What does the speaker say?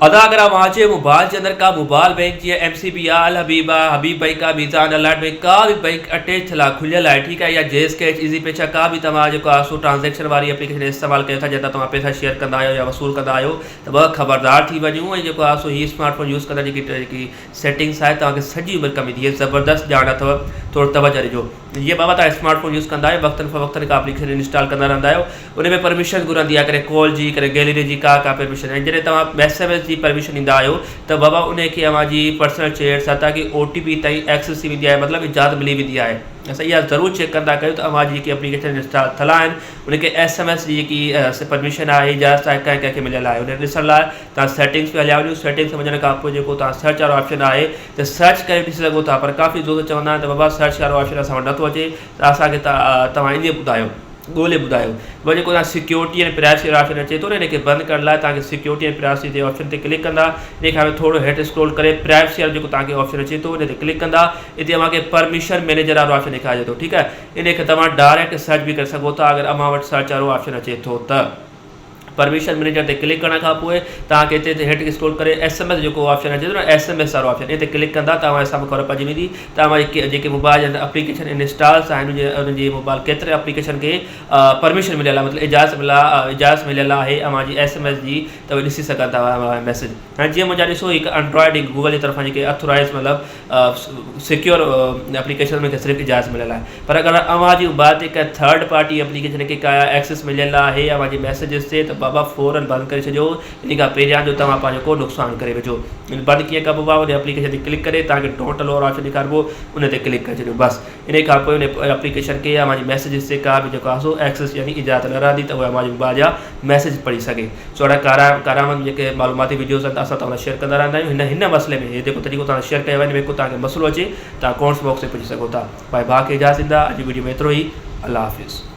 अदा अगर आप वहाँ मोबाइल के अंदर का मोबाइल बैंक जी MCB अल हबीबा हबीब बैंक का मीज़ान अलर्ट बैंक का भी बैंक अटैच थला खुलियल है, ठीक है, या जेस कैच इजी पेचा का भी तव्हां जेको आहे सो ट्रांजेक्शन वारी एप्लीकेशन इस्तेमाल कयो था जंहिं तव्हां पैसा शेयर कंदा आहियो या वसूल कंदा आहियो त ॿ ख़बरदार थी वञो। ऐं जेको आहे सो हीअ स्मार्टफोन यूज़ कंदा जेकी सेटिंग्स आहे तव्हांखे सॼी उमिरि कम ईंदी, ज़बरदस्त ॼाण अथव, थोरो तवजो ॾिजो। ये बाबा तव्हां स्मार्टफोन यूज़ कंदा आहियो वक़्तन फ़वक़्तन का एप्लीकेशन इंस्टॉल कंदा रहंदा आहियो, उन में परमिशन घुरंदी आहे, करे कॉल जी, करे गैलरी जी का परमिशन। ऐं जॾहिं तव्हां SMS जी परमिशन ॾींदा आहियो त बाबा उनखे अव्हांजी पर्सनल चैट्स ताकि OTP ताईं एक्सेस थी वेंदी आहे, मतिलबु इजाज़त मिली वेंदी आहे। असां इहा ज़रूरु चेक कंदा कयूं त अव्हांजी जेकी एप्लीकेशन इंस्टॉल थियल आहिनि उनखे SMS जी जेकी परमिशन आहे, इजाज़त आहे, कंहिं कंहिंखे मिलियल आहे। उन ॾिसण लाइ तव्हां सेटिंग्स में हलिया वञो। सेटिंग्स में वञण खां पोइ जेको तव्हां सर्च वारो ऑप्शन आहे त सर्च करे ॾिसी सघो था, पर काफ़ी दोस्त चवंदा आहिनि त बाबा सर्च वारो ऑप्शन असां वटि नथो अचे, त असांखे तव्हां ईअं ॿुधायो, ॻोल्हे ॿुधायो। वरी जेको तव्हां सिक्योरिटी ऐं प्राइवेसी वारो ऑप्शन अचे थो न, इनखे बंदि करण लाइ तव्हांखे सिक्योरिटी ऐं प्राइवेसी जे ऑप्शन ते क्लिक कंदा, इन खां थोरो हेठि स्क्रॉल करे प्राइवेसी वारो जेको तव्हांखे ऑप्शन अचे थो उन ते क्लिक कंदा, हिते तव्हांखे परमिशन मैनेजर वारो ऑप्शन ॾेखारे थो, ठीकु आहे। इनखे तव्हां डायरेक्ट सर्च बि करे सघो था अगरि अव्हां वटि सर्च वारो ऑप्शन अचे थो त। परमिशन मैनेजर ते क्लिक करण खां पोइ तव्हांखे हिते हेठि स्क्रॉल करे SMS जेको ऑप्शन अचे थो न, SMS वारो ऑप्शन, हिते क्लिक कंदा तव्हां साम्हूं ख़बर पइजी वेंदी त तव्हां जेके मोबाइल जे अंदरि एप्लीकेशन इंस्टॉल्स आहिनि उनजी मोबाइल केतिरे एप्लीकेशन खे परमिशन मिलियल आहे, मतिलबु इजाज़त मिलियल आहे अव्हांजी SMS जी, त उहे ॾिसी सघनि था मैसेज। हाणे जीअं मुंहिंजा ॾिसो हिकु एंड्रॉइड गूगल जी तरफ़ां जेके अथोराइज़ मतिलबु सिक्योर एप्लीकेशन में सिर्फ़ु इजाज़त मिलियल आहे, पर अगरि अव्हांजी मोबाइल ते हिकु थर्ड पार्टी एप्लीकेशन खे का एक्सेस मिलियल आहे अव्हांजी मैसेजिस ते, त बाबा फ़ौरन बंदि करे छॾियो। इन खां पहिरियां जो तव्हां पंहिंजो को नुक़सानु करे वेठो। बंदि कीअं कबो आहे, उन एप्लीकेशन ते क्लिक करे तव्हांखे डोंट अलाउ वारो ऑप्शन ॾेखारिबो, उन ते क्लिक करे छॾियो बसि। इन खां पोइ उन एप्लीकेशन खे अव्हांजी मैसेजिस ते का बि जेको आहे सो एक्सेस यानी इजाज़त न रहंदी त उहा अव्हांजी मोबाइल जा मैसेज पढ़ी सघे। सो अहिड़ा कारमंद जेके मालूमाती वीडियोज़ आहिनि असां तव्हां शेयर कंदा रहंदा आहियूं। हिन मसइले में जेको तरीक़ो तव्हां शेयर कयो आहे हिन में को तव्हांखे मसइलो अचे तव्हां कमेंट्स बॉक्स ते पुछी सघो था। भाई भाउ खे इजाज़त ॾींदा, अॼु वीडियो में एतिरो ई। अल्लाह हाफ़िज़।